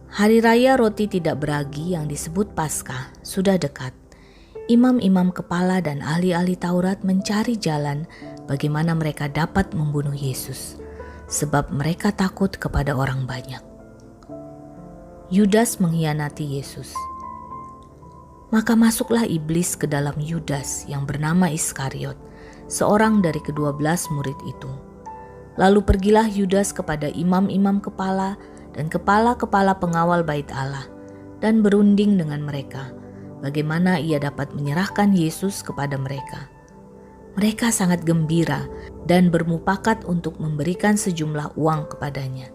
Hari raya roti tidak beragi yang disebut Paskah sudah dekat. Imam-imam kepala dan ahli-ahli Taurat mencari jalan bagaimana mereka dapat membunuh Yesus, sebab mereka takut kepada orang banyak. Yudas mengkhianati Yesus. Maka masuklah iblis ke dalam Yudas yang bernama Iskariot, seorang dari ke-12 murid itu. Lalu pergilah Yudas kepada imam-imam kepala dan kepala-kepala pengawal bait Allah dan berunding dengan mereka bagaimana ia dapat menyerahkan Yesus kepada mereka. Mereka sangat gembira dan bermufakat untuk memberikan sejumlah uang kepadanya.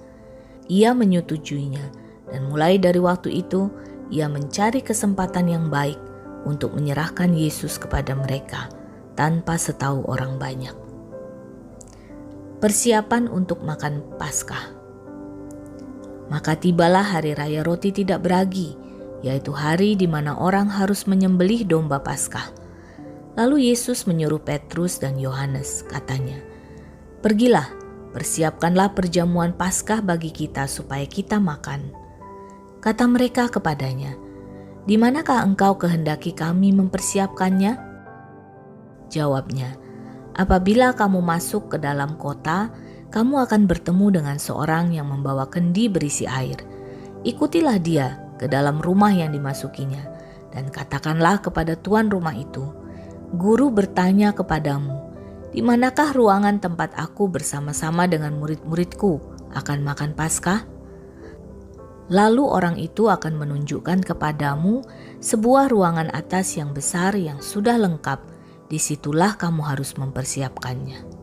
Ia menyetujuinya dan mulai dari waktu itu ia mencari kesempatan yang baik untuk menyerahkan Yesus kepada mereka tanpa setahu orang banyak. Persiapan untuk makan Paskah. Maka tibalah hari raya roti tidak beragi, yaitu hari di mana orang harus menyembelih domba Paskah. Lalu Yesus menyuruh Petrus dan Yohanes, katanya, "Pergilah, persiapkanlah perjamuan Paskah bagi kita supaya kita makan." Kata mereka kepadanya, "Di manakah engkau kehendaki kami mempersiapkannya?" Jawabnya, "Apabila kamu masuk ke dalam kota, kamu akan bertemu dengan seorang yang membawa kendi berisi air. Ikutilah dia ke dalam rumah yang dimasukinya, dan katakanlah kepada tuan rumah itu, 'Guru bertanya kepadamu, di manakah ruangan tempat aku bersama-sama dengan murid-muridku akan makan Paskah?' Lalu orang itu akan menunjukkan kepadamu sebuah ruangan atas yang besar yang sudah lengkap. Disitulah kamu harus mempersiapkannya."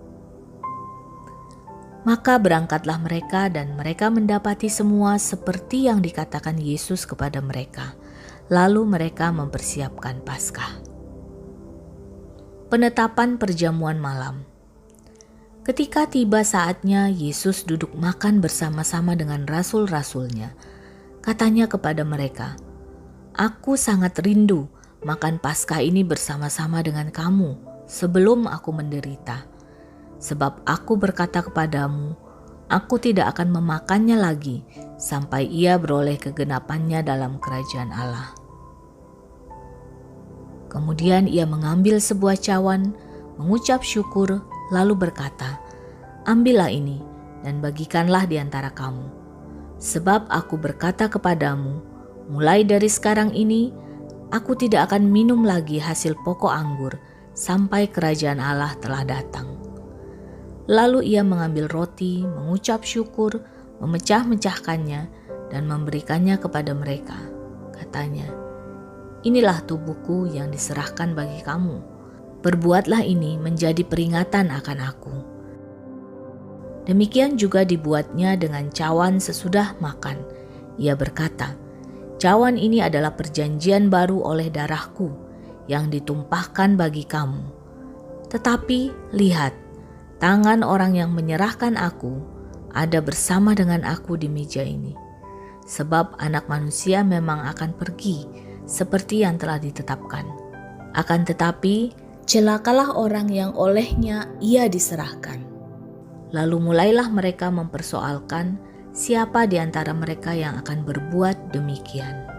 Maka berangkatlah mereka dan mereka mendapati semua seperti yang dikatakan Yesus kepada mereka. Lalu mereka mempersiapkan Paskah. Penetapan perjamuan malam. Ketika tiba saatnya Yesus duduk makan bersama-sama dengan rasul-rasulnya, katanya kepada mereka, "Aku sangat rindu makan Paskah ini bersama-sama dengan kamu sebelum aku menderita. Sebab aku berkata kepadamu, aku tidak akan memakannya lagi sampai ia beroleh kegenapannya dalam kerajaan Allah." Kemudian ia mengambil sebuah cawan, mengucap syukur, lalu berkata, "Ambillah ini dan bagikanlah di antara kamu. Sebab aku berkata kepadamu, mulai dari sekarang ini, aku tidak akan minum lagi hasil pokok anggur sampai kerajaan Allah telah datang." Lalu ia mengambil roti, mengucap syukur, memecah-mecahkannya, dan memberikannya kepada mereka. Katanya, "Inilah tubuhku yang diserahkan bagi kamu. Perbuatlah ini menjadi peringatan akan aku." Demikian juga dibuatnya dengan cawan sesudah makan. Ia berkata, "Cawan ini adalah perjanjian baru oleh darahku yang ditumpahkan bagi kamu. Tetapi lihat, tangan orang yang menyerahkan aku ada bersama dengan aku di meja ini. Sebab Anak Manusia memang akan pergi seperti yang telah ditetapkan. Akan tetapi, celakalah orang yang olehnya ia diserahkan." Lalu mulailah mereka mempersoalkan siapa di antara mereka yang akan berbuat demikian.